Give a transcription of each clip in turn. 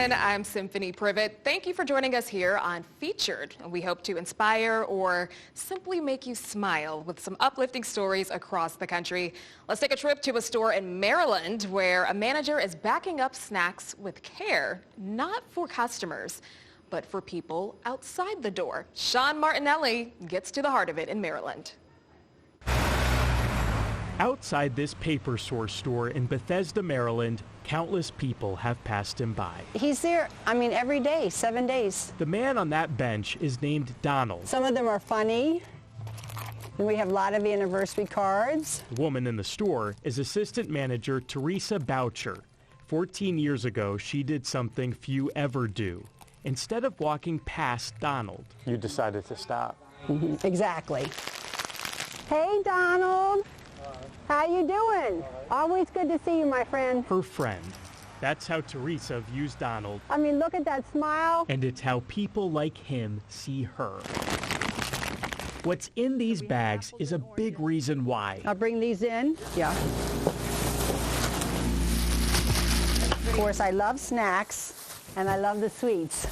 everyone. I'm Symphonie Privett. Thank you for joining us here on Featured. We hope to inspire or simply make you smile with some uplifting stories across the country. Let's take a trip to a store in Maryland where a manager is backing up snacks with care, not for customers, but for people outside the door. Sean Martinelli gets to the heart of it in Maryland. Outside this Paper Source store in Bethesda, Maryland, countless people have passed him by. He's there, every day, 7 days. The man on that bench is named Donald. Some of them are funny. And we have a lot of anniversary cards. The woman in the store is assistant manager Teresa Boucher. 14 years ago, she did something few ever do. Instead of walking past Donald, you decided to stop. Exactly. Hey, Donald. How you doing? Always good to see you, my friend. Her friend. That's how Teresa views Donald. Look at that smile. And it's how people like him see her. What's in these bags is a big reason why. I'll bring these in. Yeah. Of course, I love snacks, and I love the sweets.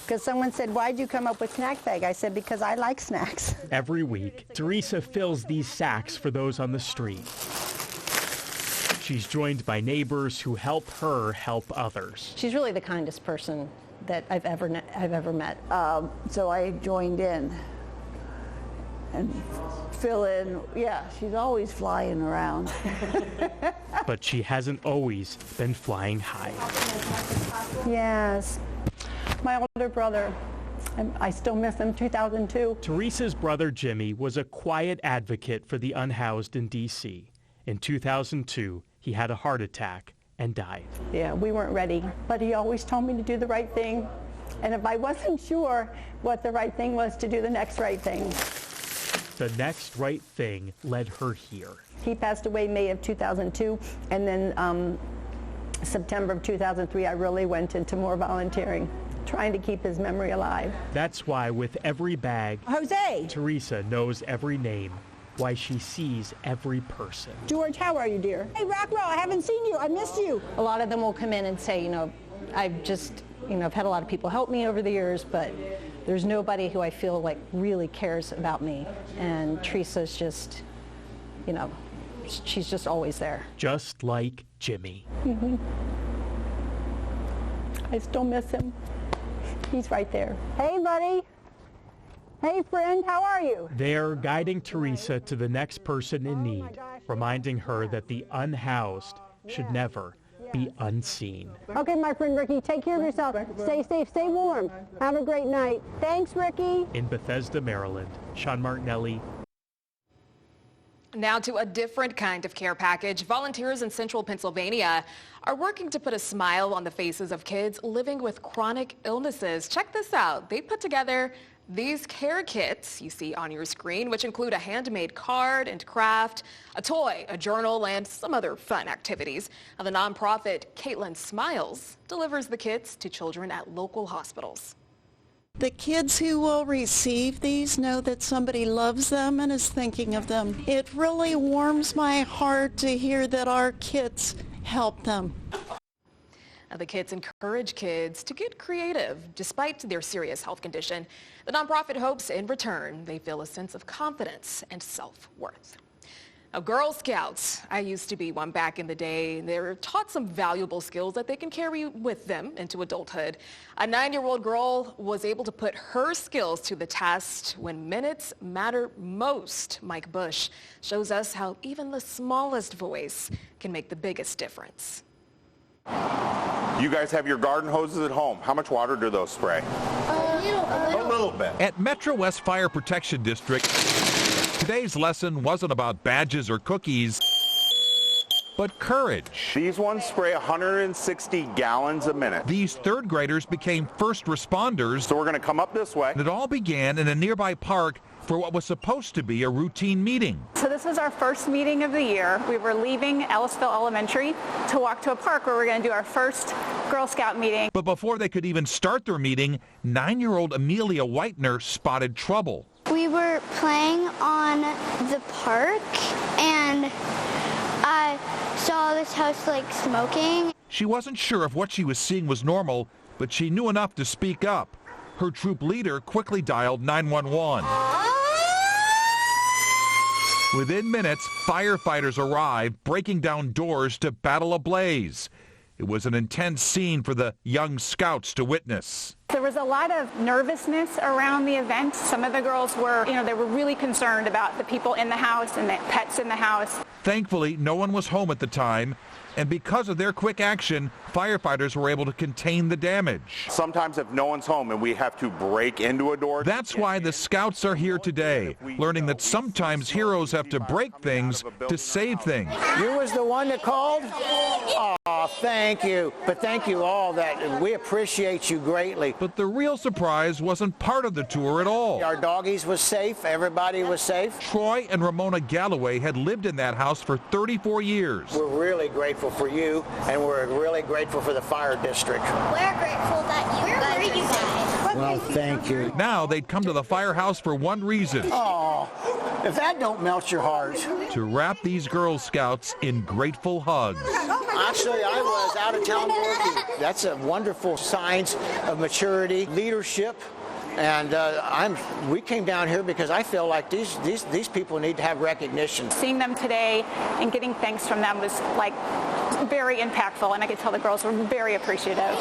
Because someone said, why'd you come up with snack bag? I said, because I like snacks. Every week, Teresa fills these sacks for those on the street. She's joined by neighbors who help her help others. She's really the kindest person that I've ever met. So I joined in and fill in. Yeah, she's always flying around. But she hasn't always been flying high. Yes. My older brother, I still miss him, 2002. Teresa's brother Jimmy was a quiet advocate for the unhoused in D.C. In 2002, he had a heart attack and died. Yeah, we weren't ready, but he always told me to do the right thing. And if I wasn't sure what the right thing was, to do the next right thing. The next right thing led her here. He passed away May of 2002, and then September of 2003, I really went into more volunteering, trying to keep his memory alive. That's why with every bag, Jose! Teresa knows every name, why she sees every person. George, how are you, dear? Hey, Rockwell, I haven't seen you. I missed you. A lot of them will come in and say, I've just, I've had a lot of people help me over the years, but there's nobody who I feel like really cares about me. And Teresa's just, she's just always there. Just like Jimmy. Mm-hmm. I still miss him. He's right there. Hey, buddy. Hey, friend, how are you? They're guiding Teresa to the next person in need, reminding her that the unhoused should never be unseen. Okay, my friend Ricky, take care of yourself. Stay safe, stay warm. Have a great night. Thanks, Ricky. In Bethesda, Maryland, Sean Martinelli. Now to a different kind of care package. Volunteers in central Pennsylvania are working to put a smile on the faces of kids living with chronic illnesses. Check this out. They put together these care kits you see on your screen, which include a handmade card and craft, a toy, a journal, and some other fun activities. Now, the nonprofit Caitlin Smiles delivers the kits to children at local hospitals. The kids who will receive these know that somebody loves them and is thinking of them. It really warms my heart to hear that our kits help them. Now, the kits encourage kids to get creative despite their serious health condition. The nonprofit hopes in return they feel a sense of confidence and self-worth. Now, Girl Scouts, I used to be one back in the day. They're taught some valuable skills that they can carry with them into adulthood. A 9-year-old girl was able to put her skills to the test when minutes matter most. Mike Bush shows us how even the smallest voice can make the biggest difference. You guys have your garden hoses at home. How much water do those spray? A little bit. At Metro West Fire Protection District, today's lesson wasn't about badges or cookies, but courage. These ones spray 160 gallons a minute. These third graders became first responders. So we're going to come up this way. And it all began in a nearby park for what was supposed to be a routine meeting. So this was our first meeting of the year. We were leaving Ellisville Elementary to walk to a park where we're going to do our first Girl Scout meeting. But before they could even start their meeting, 9-year-old Amelia Whitener spotted trouble. We were playing on the park and I saw this house smoking. She wasn't sure if what she was seeing was normal, but she knew enough to speak up. Her troop leader quickly dialed 911. Within minutes, firefighters arrived, breaking down doors to battle a blaze. It was an intense scene for the young scouts to witness. There was a lot of nervousness around the event. Some of the girls were, they were really concerned about the people in the house and the pets in the house. Thankfully, no one was home at the time, and because of their quick action, firefighters were able to contain the damage. Sometimes if no one's home and we have to break into a door. That's why the scouts are here today, learning that sometimes heroes have to break things to save things. You was the one that called? Oh, thank you. But thank you all. We appreciate you greatly. But the real surprise wasn't part of the tour at all. Our doggies was safe. Everybody was safe. Troy and Ramona Galloway had lived in that house for 34 years. We're really grateful for you, and we're really grateful for the fire district. We're grateful that you guys. Well, thank you. Now they'd come to the firehouse for one reason. Oh, if that don't melt your heart. To wrap these Girl Scouts in grateful hugs. Actually, I was out of town working. That's a wonderful sign of maturity, leadership. And we came down here because I feel like these people need to have recognition. Seeing them today and getting thanks from them was very impactful, and I could tell the girls were very appreciative.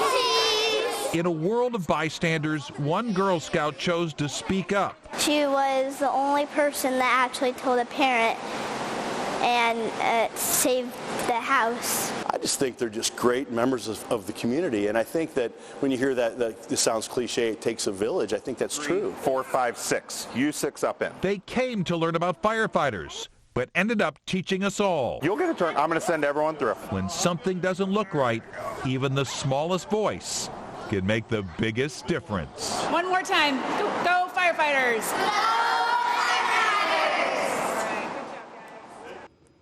In a world of bystanders, one Girl Scout chose to speak up. She was the only person that actually told a parent and saved the house. I just think they're just great members of the community, and I think that when you hear that this sounds cliche, it takes a village, I think that's true. 4, 5, 6. You 6 up in. They came to learn about firefighters, but ended up teaching us all. You'll get a turn. I'm going to send everyone through. When something doesn't look right, even the smallest voice can make the biggest difference. One more time. Go firefighters!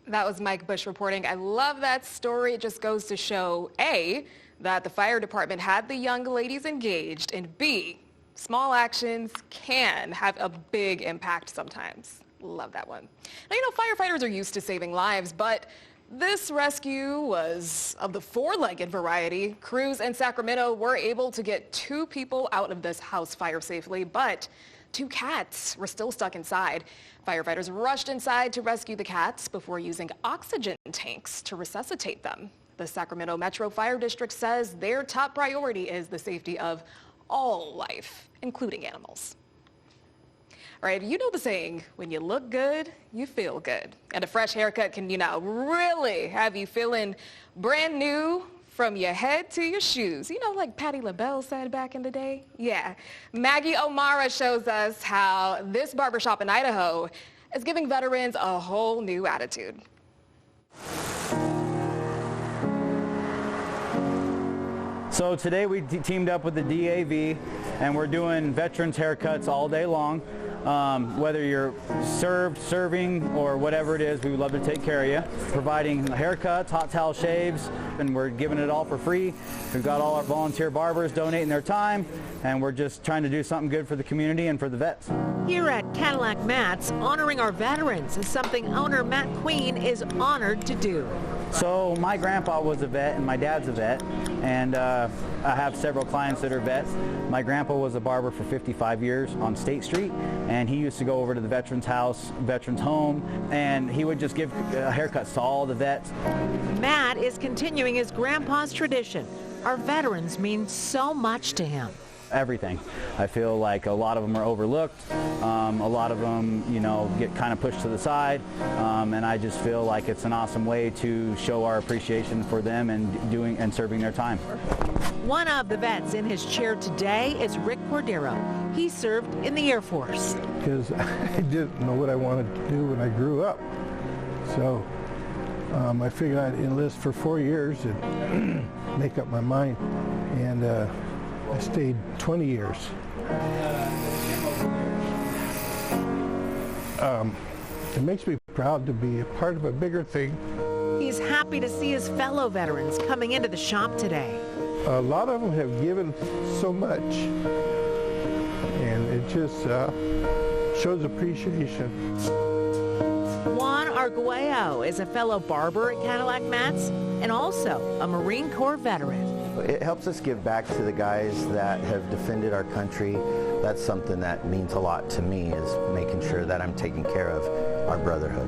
That was Mike Bush reporting. I love that story. It just goes to show, A, that the fire department had the young ladies engaged, and B, small actions can have a big impact sometimes. Love that one. Now, firefighters are used to saving lives, but this rescue was of the 4-legged variety. Crews in Sacramento were able to get 2 people out of this house fire safely, but 2 cats were still stuck inside. Firefighters rushed inside to rescue the cats before using oxygen tanks to resuscitate them. The Sacramento Metro Fire District says their top priority is the safety of all life, including animals. All right, you know the saying, when you look good, you feel good. And a fresh haircut can, really have you feeling brand new from your head to your shoes. Like Patti LaBelle said back in the day? Yeah. Maggie O'Mara shows us how this barbershop in Idaho is giving veterans a whole new attitude. So today we teamed up with the DAV, and we're doing veterans haircuts all day long. Whether you're serving, or whatever it is, we would love to take care of you. Providing haircuts, hot towel shaves, and we're giving it all for free. We've got all our volunteer barbers donating their time, and we're just trying to do something good for the community and for the vets. Here at Cadillac Matt's, honoring our veterans is something owner Matt Queen is honored to do. So my grandpa was a vet and my dad's a vet, and I have several clients that are vets. My grandpa was a barber for 55 years on State Street, and he used to go over to the veterans house, veterans home, and he would just give haircuts to all the vets. Matt is continuing his grandpa's tradition. Our veterans mean so much to him. Everything. I feel like a lot of them are overlooked. A lot of them, get kind of pushed to the side. And I just feel like it's an awesome way to show our appreciation for them and serving their time. One of the vets in his chair today is Rick Cordero. He served in the Air Force. Because I didn't know what I wanted to do when I grew up. So I figured I'd enlist for 4 years and make up my mind. And I stayed 20 years. It makes me proud to be a part of a bigger thing. He's happy to see his fellow veterans coming into the shop today. A lot of them have given so much, and it just shows appreciation. Juan Arguello is a fellow barber at Cadillac Matt's. and also a Marine Corps veteran. It helps us give back to the guys that have defended our country. That's something that means a lot to me, is making sure that I'm taking care of our brotherhood.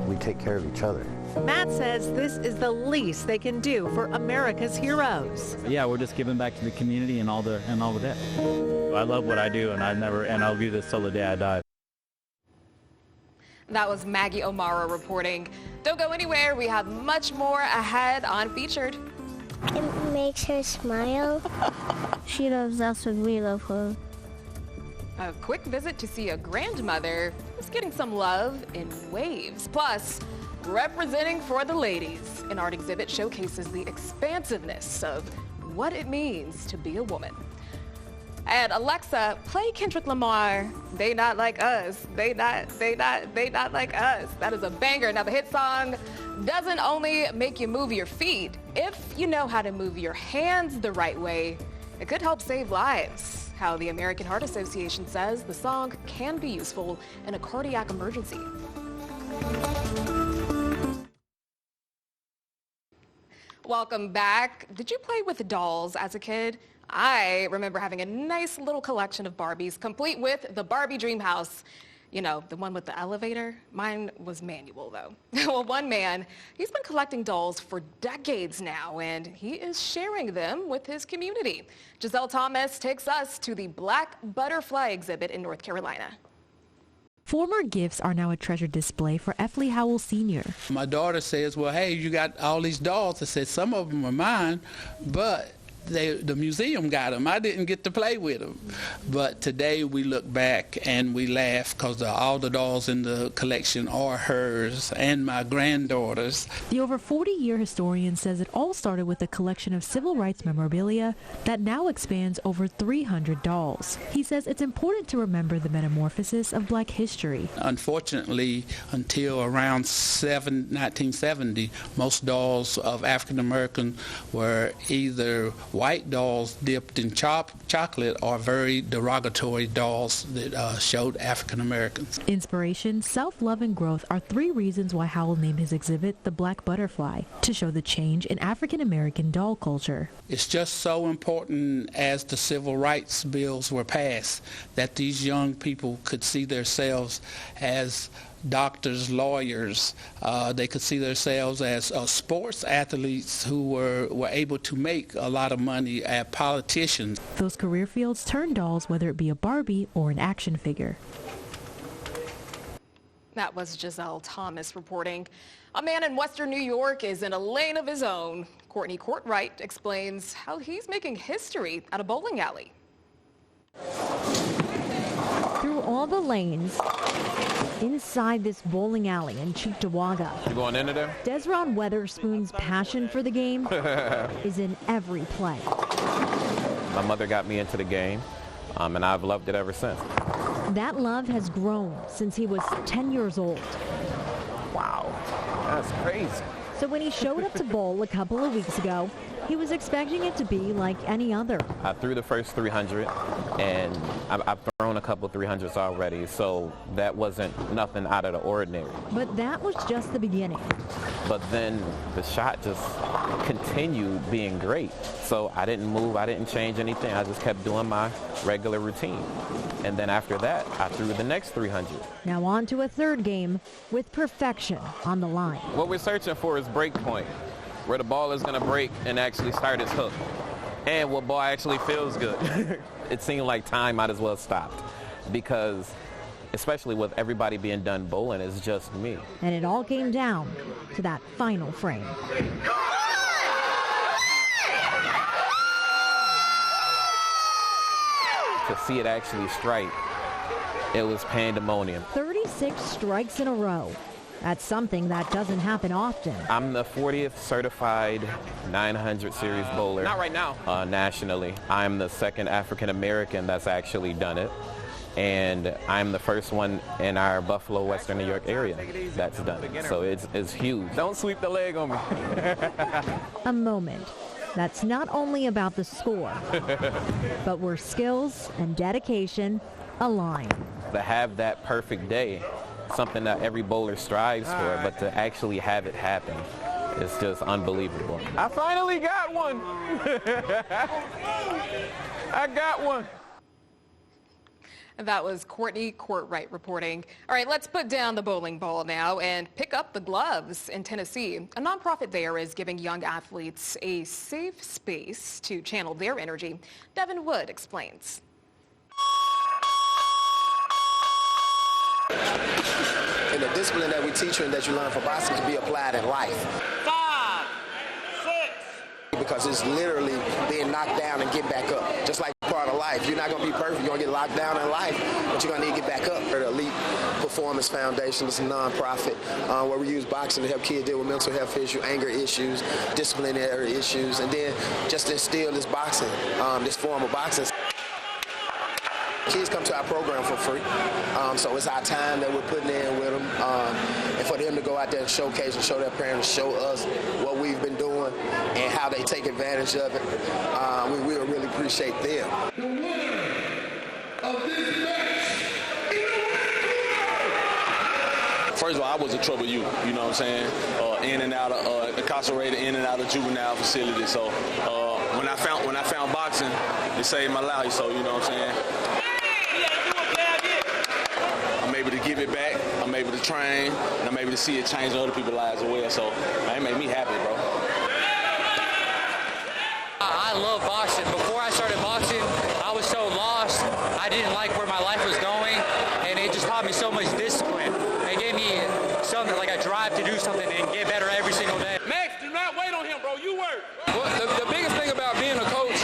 We take care of each other. Matt says this is the least they can do for America's heroes. Yeah, we're just giving back to the community and all of that. I love what I do, and I'll do this till the day I die. That was Maggie O'Mara reporting. Don't go anywhere. We have much more ahead on Featured. It makes her smile. She loves us and we love her. A quick visit to see a grandmother who's getting some love in waves. Plus, representing for the ladies, an art exhibit showcases the expansiveness of what it means to be a woman. And Alexa, play Kendrick Lamar, They Not Like Us, They Not Like Us. That is a banger. Now the hit song doesn't only make you move your feet. If you know how to move your hands the right way, it could help save lives. How the American Heart Association says the song can be useful in a cardiac emergency. Welcome back. Did you play with dolls as a kid? I remember having a nice little collection of Barbies, complete with the Barbie Dream House. You know, the one with the elevator. Mine was manual, though. Well, one man, he's been collecting dolls for decades now, and he is sharing them with his community. Giselle Thomas takes us to the Black Butterfly exhibit in North Carolina. Former gifts are now a treasured display for F. Lee Howell Sr. My daughter says, well, hey, you got all these dolls. I said, some of them are mine, but the museum got them. I didn't get to play with them. But today we look back and we laugh because all the dolls in the collection are hers and my granddaughter's. The over 40-year historian says it all started with a collection of civil rights memorabilia that now expands over 300 dolls. He says it's important to remember the metamorphosis of black history. Unfortunately, until around 1970, most dolls of African Americans were either white dolls dipped in chocolate or very derogatory dolls that showed African Americans. Inspiration, self-love, and growth are three reasons why Howell named his exhibit The Black Butterfly, to show the change in African American doll culture. It's just so important as the civil rights bills were passed that these young people could see themselves as doctors, lawyers. They could see themselves as sports athletes who were able to make a lot of money as politicians. Those career fields turn dolls, whether it be a Barbie or an action figure. That was Giselle Thomas reporting. A man in Western New York is in a lane of his own. Courtney Courtwright explains how he's making history at a bowling alley. Through all the lanes, inside this bowling alley in Cheektowaga. You going into there? Desron Weatherspoon's passion for the game is in every play. My mother got me into the game, and I've loved it ever since. That love has grown since he was 10 years old. Wow, that's crazy. So when he showed up to bowl a couple of weeks ago, he was expecting it to be like any other. I threw the first 300, and I've thrown a couple 300s already, so that wasn't nothing out of the ordinary. But that was just the beginning. But then the shot just continued being great. So I didn't move, I didn't change anything. I just kept doing my regular routine. And then after that, I threw the next 300. Now on to a third game with perfection on the line. What we're searching for is break point, where the ball is going to break and actually start its hook. And what ball actually feels good. It seemed like time might as well stopped because, especially with everybody being done bowling, it's just me. And it all came down to that final frame. To see it actually strike, it was pandemonium. 36 strikes in a row. That's something that doesn't happen often. I'm the 40th certified 900 series bowler. Not right now. Nationally. I'm the second African American that's actually done it. And I'm the first one in our Buffalo, Western New York area that's done it. So it's huge. Don't sweep the leg on me. A moment that's not only about the score, but where skills and dedication align. To have that perfect day, something that every bowler strives for, but to actually have it happen, it's just unbelievable. I finally got one. I got one. And that was Courtney Courtwright reporting. All right, let's put down the bowling ball now and pick up the gloves in Tennessee. A nonprofit there is giving young athletes a safe space to channel their energy. Devin Wood explains. And the discipline that we teach you and that you learn from boxing can be applied in life. 5, 6. Because it's literally being knocked down and get back up. Just like part of life. You're not going to be perfect. You're going to get locked down in life, but you're going to need to get back up. The Elite Performance Foundation is a nonprofit where we use boxing to help kids deal with mental health issues, anger issues, disciplinary issues, and then just instill this boxing, this form of boxing. Kids come to our program for free, so it's our time that we're putting in with them, and for them to go out there and showcase and show their parents, show us what we've been doing and how they take advantage of it. We will really appreciate them. The winner of this match. First of all, I was a trouble youth, you know what I'm saying? In and out of incarcerated, in and out of juvenile facilities. So when I found boxing, it saved my life. So you know what I'm saying? I'm able to give it back, I'm able to train, and I'm able to see it change other people's lives as well. So man, it made me happy, bro. I love boxing. Before I started boxing, I was so lost. I didn't like where my life was going, and it just taught me so much discipline. It gave me something like a drive to do something and get better every single day. Max, do not wait on him, bro. You work. Well, the biggest thing about being a coach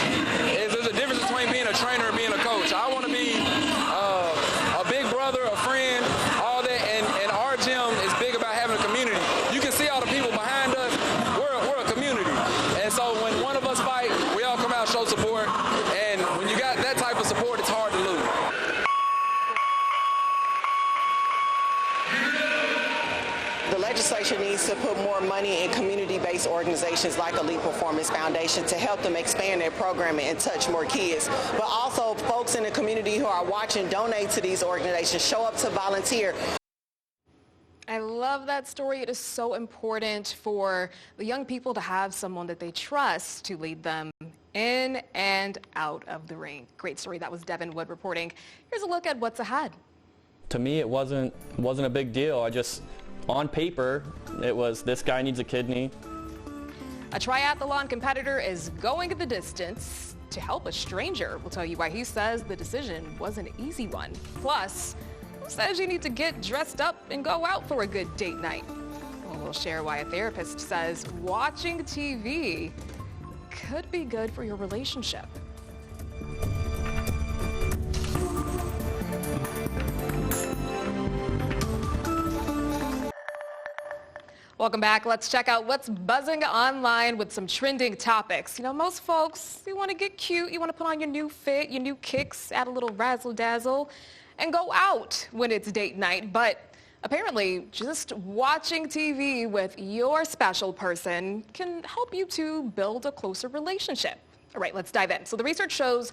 is there's a difference between being a trainer and being a coach. I want to be a big brother, a friend, all that, and our gym is big about having a community. You can see all the people behind us. We're a community, and so when one of us fight, we all come out and show support, and when you got that type of support, it's hard to lose. The legislature needs to put more money in community-based organizations like Elite Performance Foundation to help them expand their programming and touch more kids. But also folks in the community who are watching, donate to these organizations, show up to volunteer. I love that story. It is so important for the young people to have someone that they trust to lead them in and out of the ring. Great story. That was Devin Wood reporting. Here's a look at what's ahead. To me, it wasn't a big deal. On paper, it was this guy needs a kidney. A triathlon competitor is going the distance to help a stranger. We'll tell you why he says the decision was an easy one. Plus, who says you need to get dressed up and go out for a good date night? We'll share why a therapist says watching TV could be good for your relationship. Welcome back. Let's check out what's buzzing online with some trending topics. You know, most folks, you want to get cute, you want to put on your new fit, your new kicks, add a little razzle-dazzle, and go out when it's date night. But apparently, just watching TV with your special person can help you to build a closer relationship. All right, let's dive in. So the research shows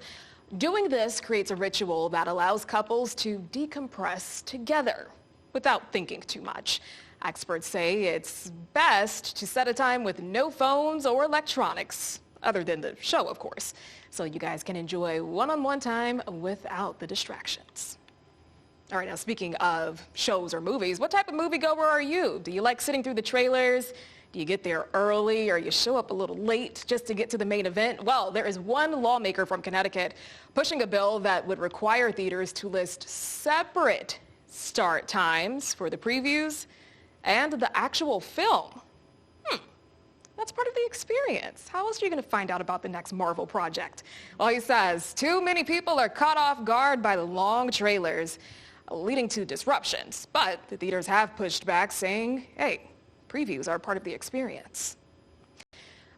doing this creates a ritual that allows couples to decompress together without thinking too much. Experts say it's best to set a time with no phones or electronics, other than the show, of course, so you guys can enjoy one-on-one time without the distractions. All right, now speaking of shows or movies, what type of moviegoer are you? Do you like sitting through the trailers? Do you get there early, or you show up a little late just to get to the main event? Well, there is one lawmaker from Connecticut pushing a bill that would require theaters to list separate start times for the previews and the actual film. That's part of the experience. How else are you going to find out about the next Marvel project? Well, he says too many people are caught off guard by the long trailers, leading to disruptions. But the theaters have pushed back, saying, hey, previews are part of the experience.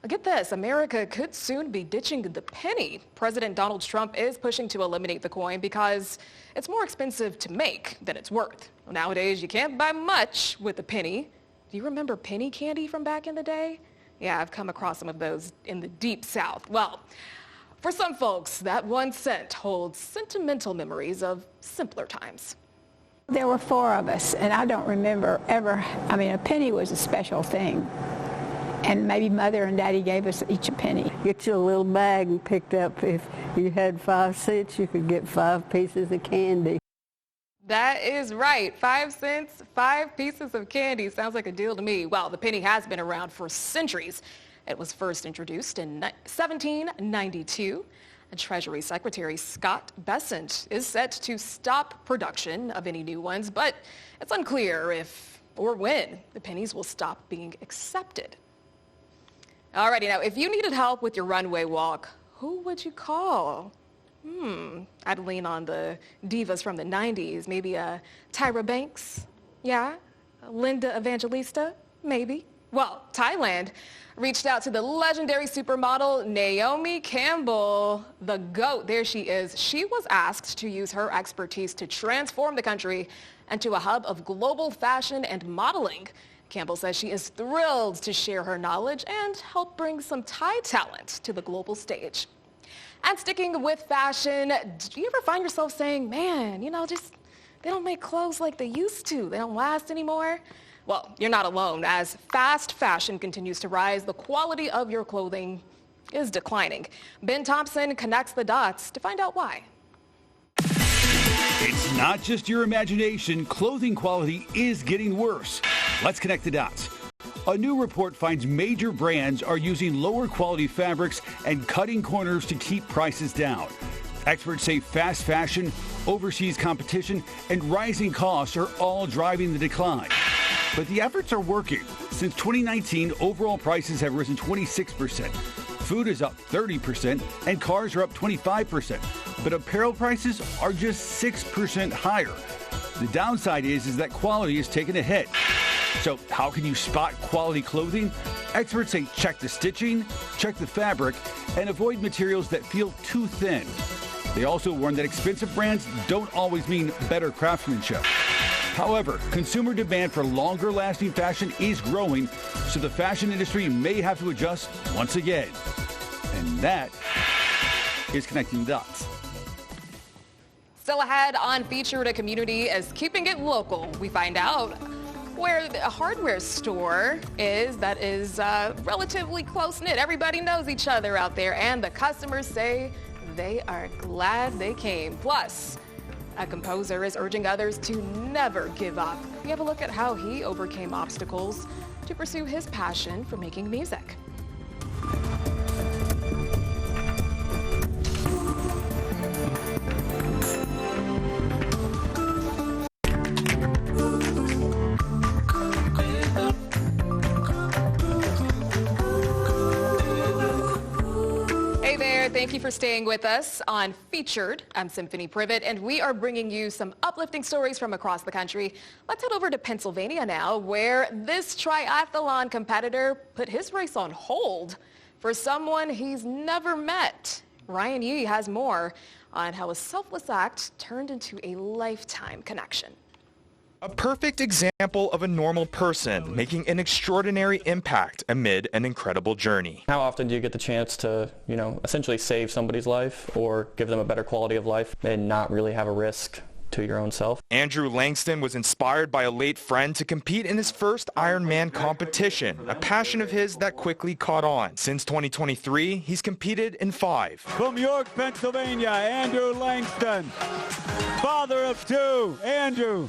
Get this, America could soon be ditching the penny. President Donald Trump is pushing to eliminate the coin because it's more expensive to make than it's worth. Well, nowadays, you can't buy much with a penny. Do you remember penny candy from back in the day? Yeah, I've come across some of those in the deep South. Well, for some folks, that 1 cent holds sentimental memories of simpler times. There were 4 of us, and I don't remember ever, a penny was a special thing. And maybe Mother and Daddy gave us each a penny. Get you a little bag and picked up. If you had 5 cents, you could get 5 pieces of candy. That is right. 5 cents, 5 pieces of candy. Sounds like a deal to me. Well, the penny has been around for centuries. It was first introduced in 1792. Treasury Secretary Scott Bessent is set to stop production of any new ones, but it's unclear if or when the pennies will stop being accepted. Alrighty, now, if you needed help with your runway walk, who would you call? I'd lean on the divas from the 90s, maybe Tyra Banks, yeah, Linda Evangelista, maybe. Well, Thailand reached out to the legendary supermodel Naomi Campbell, the GOAT. There she is. She was asked to use her expertise to transform the country into a hub of global fashion and modeling. Campbell says she is thrilled to share her knowledge and help bring some Thai talent to the global stage. And sticking with fashion, do you ever find yourself saying, man, you know, just they don't make clothes like they used to. They don't last anymore? Well, you're not alone. As fast fashion continues to rise, the quality of your clothing is declining. Ben Thompson connects the dots to find out why. It's not just your imagination. Clothing quality is getting worse. Let's connect the dots. A new report finds major brands are using lower quality fabrics and cutting corners to keep prices down. Experts say fast fashion, overseas competition, and rising costs are all driving the decline. But the efforts are working. Since 2019, overall prices have risen 26%. Food is up 30%, and cars are up 25%. But apparel prices are just 6% higher. The downside is that quality is taking a hit. So how can you spot quality clothing? Experts say check the stitching, check the fabric, and avoid materials that feel too thin. They also warn that expensive brands don't always mean better craftsmanship. However, consumer demand for longer-lasting fashion is growing, so the fashion industry may have to adjust once again. And that is Connecting the Dots. Still ahead on Featured, a community is keeping it local. We find out where a hardware store is that is relatively close-knit. Everybody knows each other out there, and the customers say they are glad they came. Plus, a composer is urging others to never give up. We have a look at how he overcame obstacles to pursue his passion for making music. Thank you for staying with us on Featured. I'm Symphonie Privett, and we are bringing you some uplifting stories from across the country. Let's head over to Pennsylvania now, where this triathlon competitor put his race on hold for someone he's never met. Ryan Yee has more on how a selfless act turned into a lifetime connection. A perfect example of a normal person making an extraordinary impact amid an incredible journey. How often do you get the chance to, essentially save somebody's life or give them a better quality of life and not really have a risk to your own self? Andrew Langston was inspired by a late friend to compete in his first Ironman competition, a passion of his that quickly caught on. Since 2023, he's competed in 5. From York, Pennsylvania, Andrew Langston, father of 2, Andrew.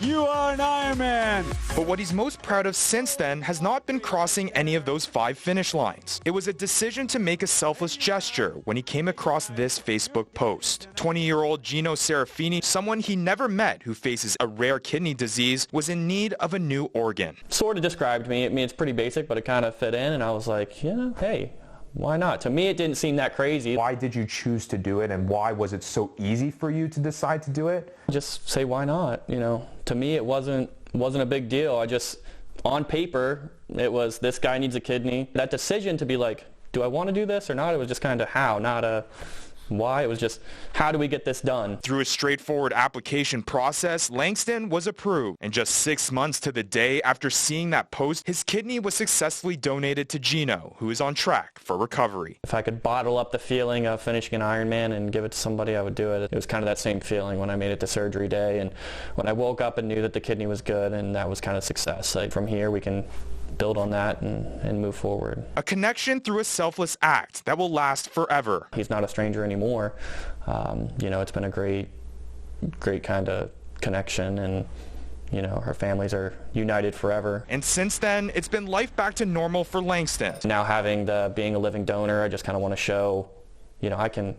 You are an Ironman. But what he's most proud of since then has not been crossing any of those 5 finish lines. It was a decision to make a selfless gesture when he came across this Facebook post. 20-year-old Gino Serafini, someone he never met who faces a rare kidney disease, was in need of a new organ. Sort of described me. I mean, it's pretty basic, but it kind of fit in, and I was like, hey, why not? To me, it didn't seem that crazy. Why did you choose to do it, and why was it so easy for you to decide to do it? Just say, why not? To me, it wasn't a big deal. On paper, it was, this guy needs a kidney. That decision to be like, do I want to do this or not? It was just kind of how, not a why. It was just, how do we get this done? Through a straightforward application process, Langston was approved. And just 6 months to the day after seeing that post, his kidney was successfully donated to Gino, who is on track for recovery. If I could bottle up the feeling of finishing an Ironman and give it to somebody, I would do it. It was kind of that same feeling when I made it to surgery day and when I woke up and knew that the kidney was good, and that was kind of success. Like, from here, we can build on that and move forward. A connection through a selfless act that will last forever. He's not a stranger anymore. It's been a great kind of connection, and her families are united forever. And since then, it's been life back to normal for Langston. Now being a living donor, I just kind of want to show, I can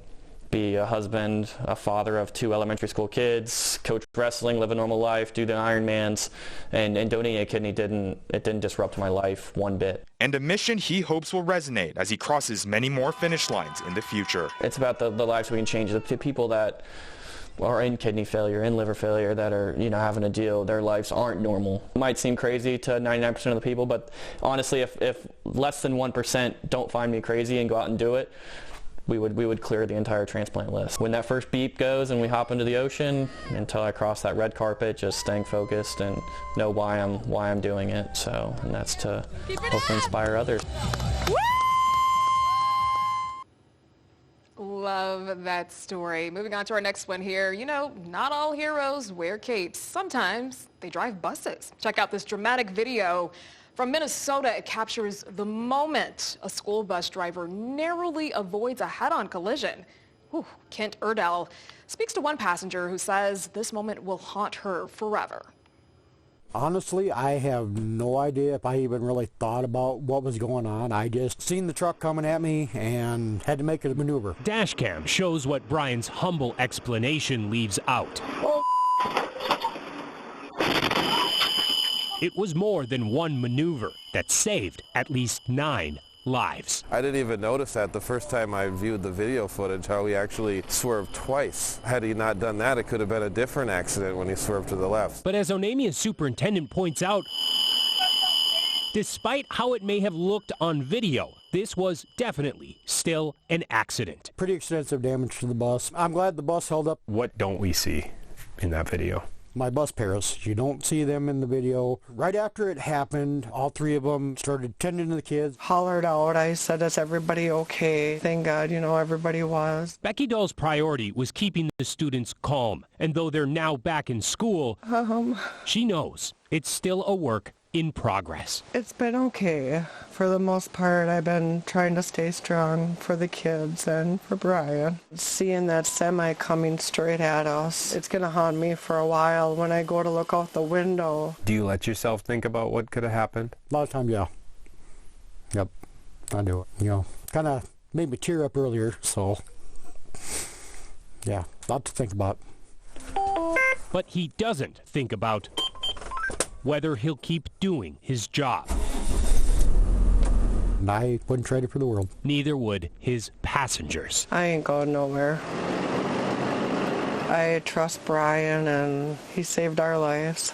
be a husband, a father of 2 elementary school kids, coach wrestling, live a normal life, do the Ironmans, and donating a kidney didn't disrupt my life one bit. And a mission he hopes will resonate as he crosses many more finish lines in the future. It's about the lives we can change, the people that are in kidney failure, in liver failure, that are, having to deal, their lives aren't normal. It might seem crazy to 99% of the people, but honestly, if less than 1% don't find me crazy and go out and do it, we would clear the entire transplant list. When that first beep goes and we hop into the ocean, until I cross that red carpet, just staying focused and know why I'm doing it. So, and that's to hopefully inspire others. Love that story. Moving on to our next one here. Not all heroes wear capes. Sometimes they drive buses. Check out this dramatic video from Minnesota. It captures the moment a school bus driver narrowly avoids a head-on collision. Kent Erdahl speaks to one passenger who says this moment will haunt her forever. Honestly, I have no idea if I even really thought about what was going on. I just seen the truck coming at me and had to make a maneuver. Dashcam shows what Brian's humble explanation leaves out. It was more than one maneuver that saved at least 9 lives. I didn't even notice that the first time I viewed the video footage, how he actually swerved twice. Had he not done that, it could have been a different accident when he swerved to the left. But as Onamia's superintendent points out, despite how it may have looked on video, this was definitely still an accident. Pretty extensive damage to the bus. I'm glad the bus held up. What don't we see in that video? My bus pairs. You don't see them in the video. Right after it happened, all 3 of them started tending to the kids. Hollered out. I said, is everybody okay? Thank God, everybody was. Becky Dahl's priority was keeping the students calm. And though they're now back in school, she knows it's still a work in progress. It's been okay. For the most part, I've been trying to stay strong for the kids and for Brian. Seeing that semi coming straight at us, it's going to haunt me for a while when I go to look out the window. Do you let yourself think about what could have happened? A lot of times, yeah. Yep, I do it. Kind of made me tear up earlier, so yeah, a lot to think about. But he doesn't think about whether he'll keep doing his job. And I wouldn't trade it for the world. Neither would his passengers. I ain't going nowhere. I trust Brian, and he saved our lives.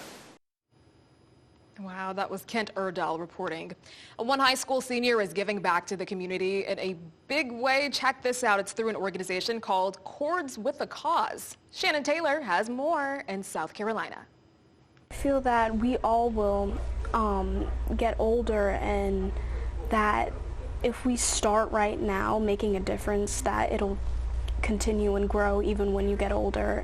Wow, that was Kent Erdahl reporting. One high school senior is giving back to the community in a big way. Check this out. It's through an organization called Chords with a Cause. Shannon Taylor has more in South Carolina. I feel that we all will get older, and that if we start right now making a difference, that it'll continue and grow even when you get older.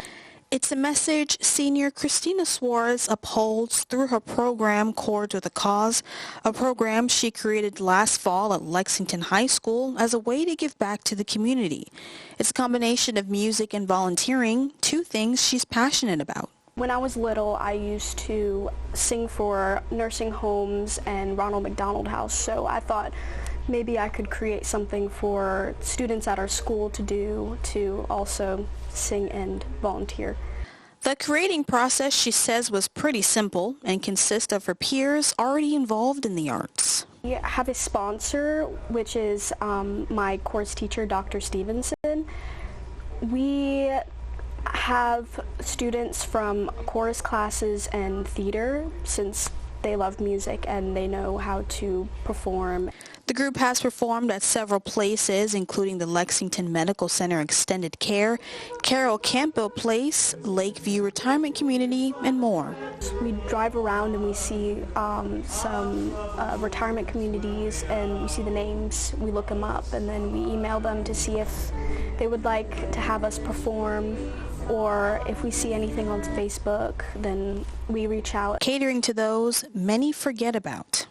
It's a message senior Christina Suarez upholds through her program Chords with a Cause, a program she created last fall at Lexington High School as a way to give back to the community. It's a combination of music and volunteering, 2 things she's passionate about. When I was little, I used to sing for nursing homes and Ronald McDonald House, so I thought maybe I could create something for students at our school to do, to also sing and volunteer. The creating process, she says, was pretty simple and consists of her peers already involved in the arts. We have a sponsor, which is my course teacher, Dr. Stevenson. We have students from chorus classes and theater, since they love music and they know how to perform. The group has performed at several places, including the Lexington Medical Center Extended Care, Carroll Campbell Place, Lakeview Retirement Community, and more. We drive around and we see some retirement communities, and we see the names, we look them up, and then we email them to see if they would like to have us perform, or if we see anything on Facebook, then we reach out. Catering to those many forget about.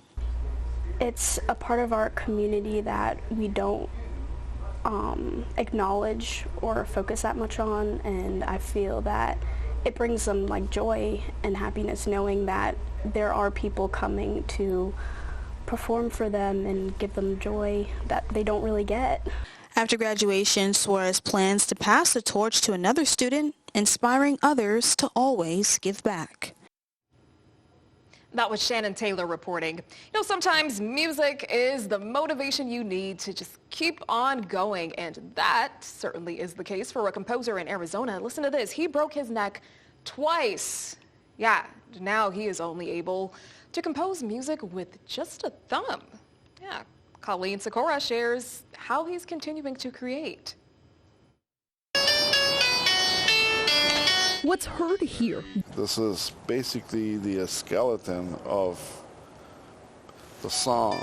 It's a part of our community that we don't acknowledge or focus that much on, and I feel that it brings them like joy and happiness knowing that there are people coming to perform for them and give them joy that they don't really get. After graduation, Suarez plans to pass the torch to another student, inspiring others to always give back. That was Shannon Taylor reporting. You know, sometimes music is the motivation you need to just keep on going, and that certainly is the case for a composer in Arizona. Listen to this. He broke his neck twice. Yeah, now he is only able to compose music with just a thumb. Yeah, Colleen Sikora shares how he's continuing to create. What's heard here? This is basically the skeleton of the song.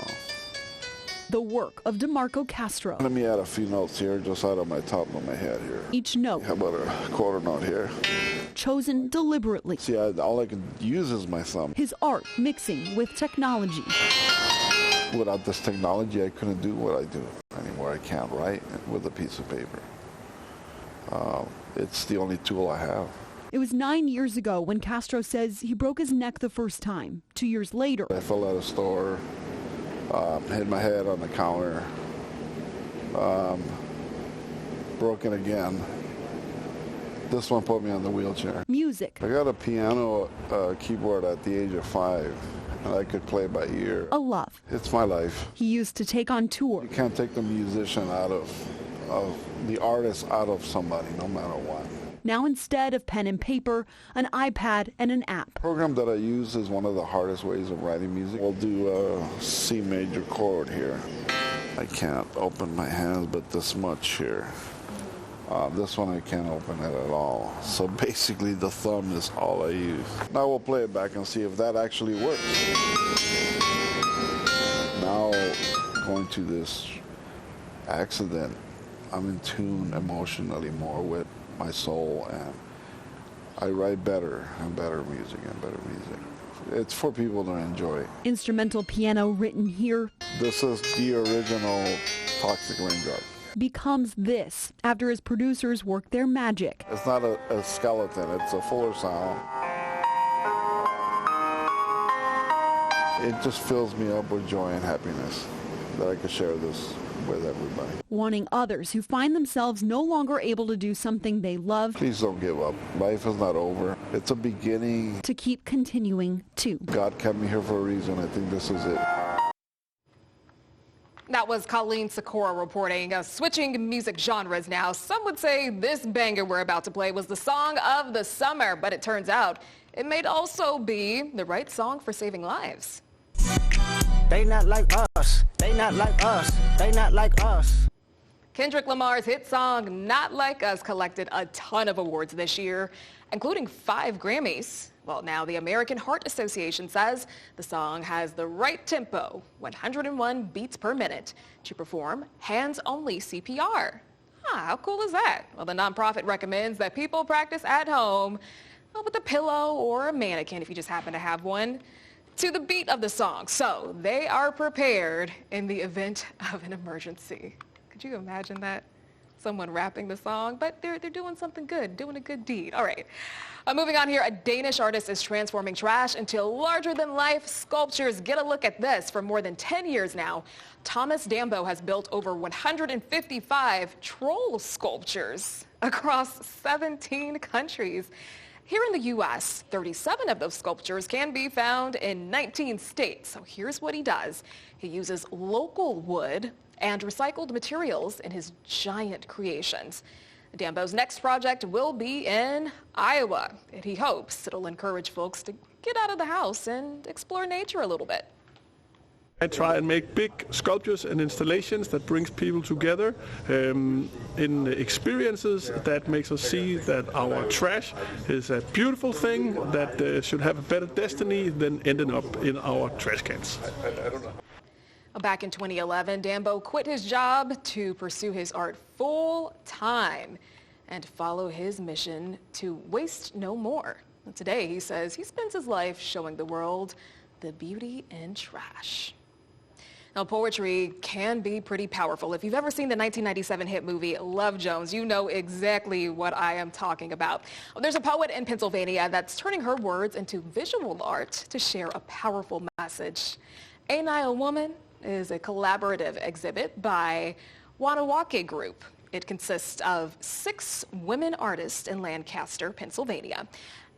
The work of DeMarco Castro. Let me add a few notes here, just out of my top of my head here. Each note. How about a quarter note here? Chosen deliberately. See, all I can use is my thumb. His art mixing with technology. Without this technology, I couldn't do what I do anymore. I can't write with a piece of paper. It's the only tool I have. It was 9 years ago when Castro says he broke his neck the first time. 2 years later, I fell out of a store, hit my head on the counter, broken again. This one put me on the wheelchair. Music. I got a piano keyboard at the age of 5, and I could play by ear. A love. It's my life. He used to take on tour. You can't take the musician out of the artist out of somebody, no matter what. Now instead of pen and paper, an iPad and an app. The program that I use is one of the hardest ways of writing music. We'll do a C major chord here. I can't open my hands but this much here. This one I can't open it at all. So basically the thumb is all I use. Now we'll play it back and see if that actually works. Now going to this accident, I'm in tune emotionally more with my soul, and I write better and better music and better music. It's for people to enjoy. Instrumental piano written here. This is the original Toxic Raindrop. Becomes this after his producers work their magic. It's not a skeleton, it's a fuller sound. It just fills me up with joy and happiness that I could share this with everybody. Wanting others who find themselves no longer able to do something they love. Please don't give up. Life is not over. It's a beginning. To keep continuing too. God kept me here for a reason. I think this is it. That was Colleen Sikora reporting. Switching music genres now. Some would say this banger we're about to play was the song of the summer, but it turns out it may also be the right song for saving lives. They not like us. They not like us. They not like us. Kendrick Lamar's hit song, Not Like Us, collected a ton of awards this year, including 5 Grammys. Well, now the American Heart Association says the song has the right tempo, 101 beats per minute, to perform hands-only CPR. How cool is that? Well, the nonprofit recommends that people practice at home with a pillow or a mannequin if you just happen to have one, to the beat of the song, so they are prepared in the event of an emergency. Could you imagine that? Someone rapping the song, but they're doing something good, doing a good deed. All right, moving on here, a Danish artist is transforming trash into larger-than-life sculptures. Get a look at this. For more than 10 years now, Thomas Dambo has built over 155 troll sculptures across 17 countries. Here in the U.S., 37 of those sculptures can be found in 19 states. So here's what he does. He uses local wood and recycled materials in his giant creations. Dambo's next project will be in Iowa, and he hopes it'll encourage folks to get out of the house and explore nature a little bit. I try and make big sculptures and installations that brings people together in experiences that makes us see that our trash is a beautiful thing that should have a better destiny than ending up in our trash cans. Back in 2011, Dambo quit his job to pursue his art full time and follow his mission to waste no more. And today, he says he spends his life showing the world the beauty in trash. Now, poetry can be pretty powerful. If you've ever seen the 1997 hit movie Love Jones, you know exactly what I am talking about. Well, there's a poet in Pennsylvania that's turning her words into visual art to share a powerful message. Ain't I a Woman is a collaborative exhibit by Wanawake Group. It consists of 6 women artists in Lancaster, Pennsylvania.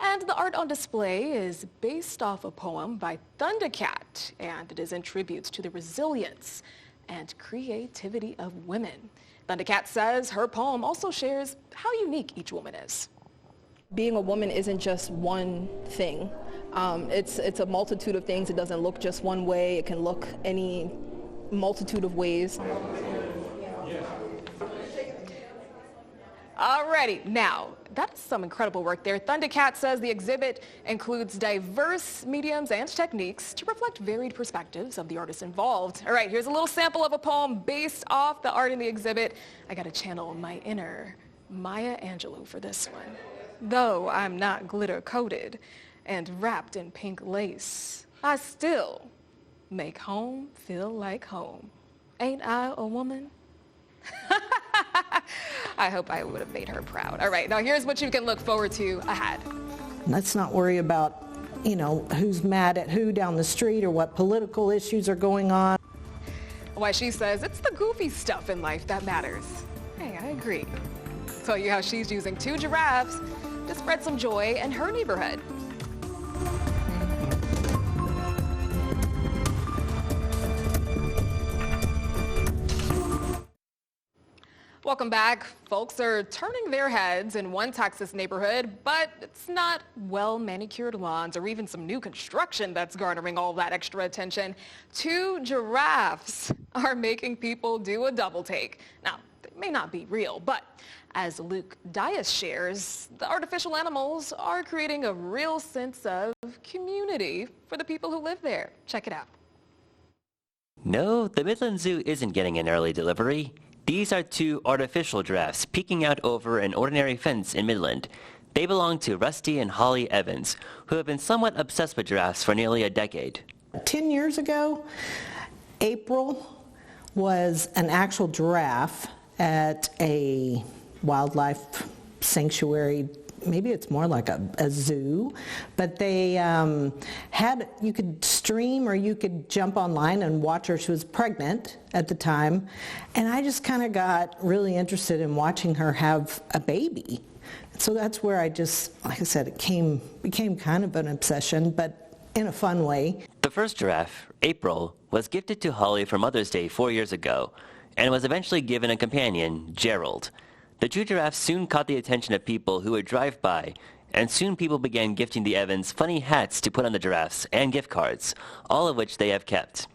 And the art on display is based off a poem by Thundercat, and it is in tribute to the resilience and creativity of women. Thundercat says her poem also shares how unique each woman is. Being a woman isn't just one thing. It's a multitude of things. It doesn't look just one way. It can look any multitude of ways. Alrighty, now that's some incredible work there. Thundercat says the exhibit includes diverse mediums and techniques to reflect varied perspectives of the artists involved. All right, here's a little sample of a poem based off the art in the exhibit. I got to channel my inner Maya Angelou for this one. Though I'm not glitter-coated and wrapped in pink lace, I still make home feel like home. Ain't I a woman? I hope I would have made her proud. All right, now here's what you can look forward to ahead. Let's not worry about, who's mad at who down the street or what political issues are going on. Why, she says it's the goofy stuff in life that matters. Hey, I agree. Tell you how she's using 2 giraffes to spread some joy in her neighborhood. Welcome back. Folks are turning their heads in one Texas neighborhood, but it's not well-manicured lawns or even some new construction that's garnering all that extra attention. 2 giraffes are making people do a double take. Now, they may not be real, but as Luke Dias shares, the artificial animals are creating a real sense of community for the people who live there. Check it out. No, the Midland Zoo isn't getting an early delivery. These are 2 artificial giraffes peeking out over an ordinary fence in Midland. They belong to Rusty and Holly Evans, who have been somewhat obsessed with giraffes for nearly a decade. 10 years ago, April was an actual giraffe at a wildlife sanctuary. Maybe it's more like a zoo, but they you could stream or you could jump online and watch her. She was pregnant at the time, and I just kind of got really interested in watching her have a baby. So that's where I just, like I said, it became kind of an obsession, but in a fun way. The first giraffe, April, was gifted to Holly for Mother's Day 4 years ago, and was eventually given a companion, Gerald. The 2 giraffes soon caught the attention of people who would drive by, and soon people began gifting the Evans funny hats to put on the giraffes and gift cards, all of which they have kept.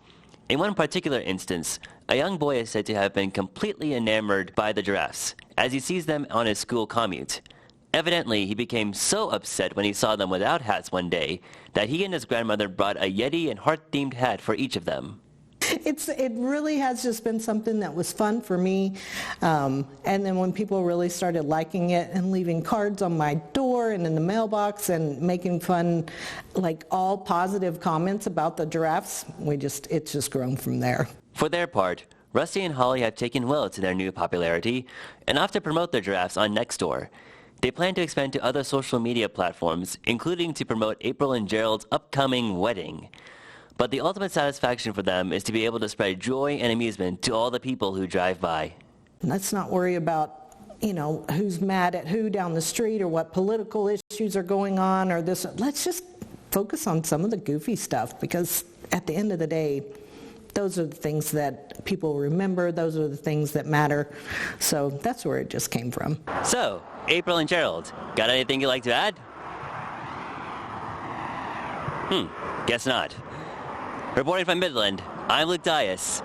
In one particular instance, a young boy is said to have been completely enamored by the giraffes as he sees them on his school commute. Evidently, he became so upset when he saw them without hats one day that he and his grandmother brought a Yeti and heart-themed hat for each of them. It really has just been something that was fun for me, and then when people really started liking it and leaving cards on my door and in the mailbox and making fun, like all positive comments about the giraffes, it's just grown from there. For their part, Rusty and Holly have taken well to their new popularity and often promote their giraffes on Nextdoor. They plan to expand to other social media platforms, including to promote April and Gerald's upcoming wedding. But the ultimate satisfaction for them is to be able to spread joy and amusement to all the people who drive by. Let's not worry about, who's mad at who down the street or what political issues are going on or this. Let's just focus on some of the goofy stuff, because at the end of the day, those are the things that people remember. Those are the things that matter. So that's where it just came from. So, April and Gerald, got anything you'd like to add? Guess not. Reporting from Midland, I'm Luke Dias.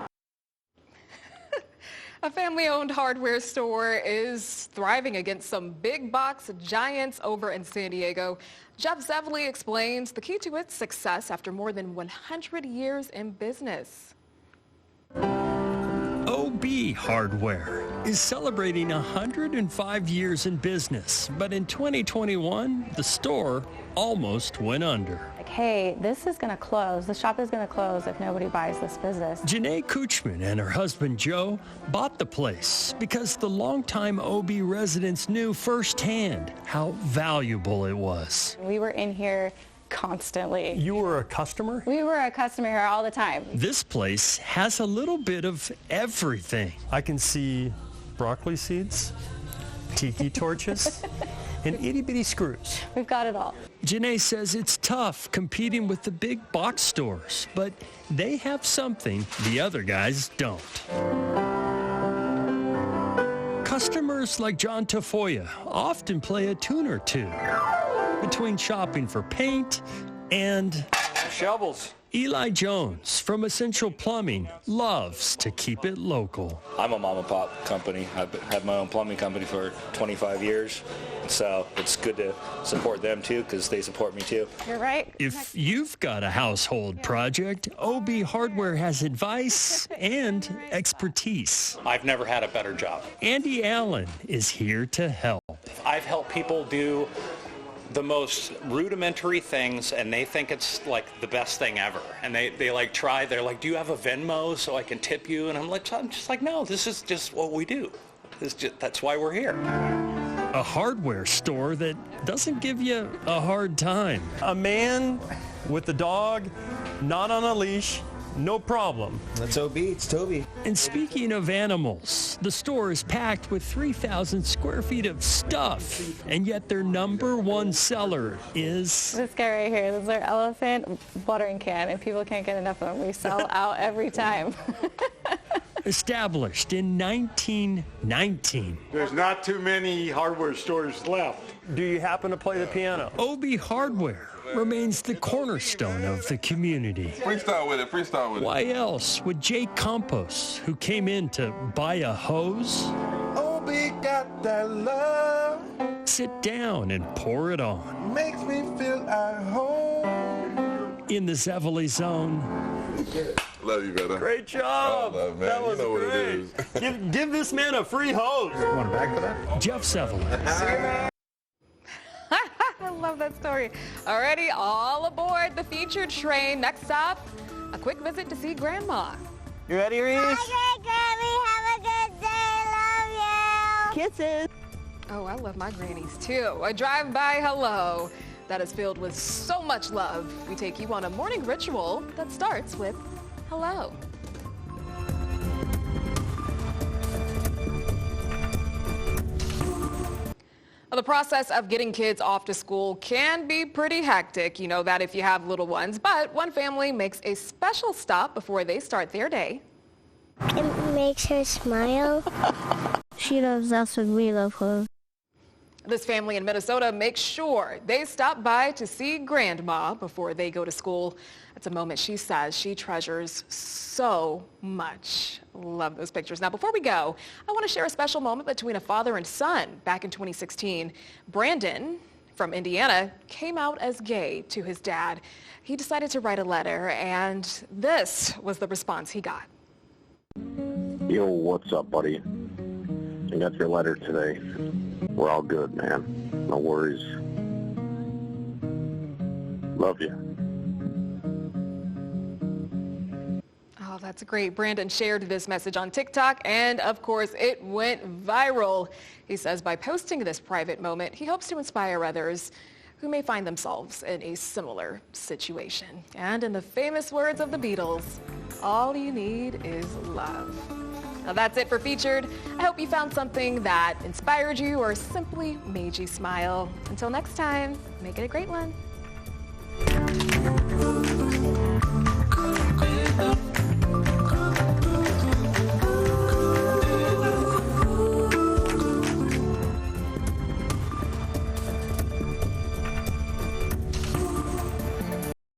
A family-owned hardware store is thriving against some big box giants over in San Diego. Jeff Zevely explains the key to its success after more than 100 years in business. Oh, OB Hardware is celebrating 105 years in business, but in 2021, the store almost went under. Like, hey, this is going to close. The shop is going to close if nobody buys this business. Janae Kuchman and her husband Joe bought the place because the longtime OB residents knew firsthand how valuable it was. We were in here constantly. You were a customer? We were a customer here all the time. This place has a little bit of everything. I can see broccoli seeds, tiki torches, and itty-bitty screws. We've got it all. Janae says it's tough competing with the big box stores, but they have something the other guys don't. Customers like John Tafoya often play a tune or two between shopping for paint and shovels. Eli Jones from Essential Plumbing loves to keep it local. I'm a mom and pop company. I've had my own plumbing company for 25 years. So it's good to support them too because they support me too. You're right. If you've got a household project, OB Hardware has advice and expertise. I've never had a better job. Andy Allen is here to help. I've helped people do the most rudimentary things and they think it's like the best thing ever. And they like try, they're like, do you have a Venmo so I can tip you? And I'm just like, no, this is just what we do. That's why we're here. A hardware store that doesn't give you a hard time. A man with a dog, not on a leash, no problem. That's OB, it's Toby. And speaking of animals, the store is packed with 3,000 square feet of stuff, and yet their number one seller is... This guy right here, this is our elephant watering can, and people can't get enough of them. We sell out every time. Established in 1919. There's not too many hardware stores left. Do you happen to play the piano? OB Hardware remains the cornerstone of the community. Freestyle with it, freestyle with it. Why else would Jake Campos, who came in to buy a hose, OB got that love, sit down and pour it on? makes me feel at home. In the Zevely zone. Love you, brother. Great job. Oh, love, man. That was you know great. What it is. give this man a free hose. You want a bag for that? Jeff Zevely. I love that story. Alrighty, all aboard the featured train. Next stop, a quick visit to see Grandma. You ready, Reese? Hi, Grammy. Have a good day. Love you. Kisses. Oh, I love my grannies too. A drive-by hello that is filled with so much love. We take you on a morning ritual that starts with hello. Well, the process of getting kids off to school can be pretty hectic. You know that if you have little ones. But one family makes a special stop before they start their day. It makes her smile. She loves us when we love her. This family in Minnesota makes sure they stop by to see Grandma before they go to school. It's a moment she says she treasures so much. Love those pictures. Now, before we go, I want to share a special moment between a father and son. Back in 2016, Brandon from Indiana came out as gay to his dad. He decided to write a letter, and this was the response he got. Yo, what's up, buddy? I got your letter today. We're all good, man. No worries. Love you. Oh, that's great. Brandon shared this message on TikTok, and of course, it went viral. He says by posting this private moment, he hopes to inspire others who may find themselves in a similar situation. And in the famous words of the Beatles, all you need is love. Now that's it for Featured. I hope you found something that inspired you or simply made you smile. Until next time, make it a great one.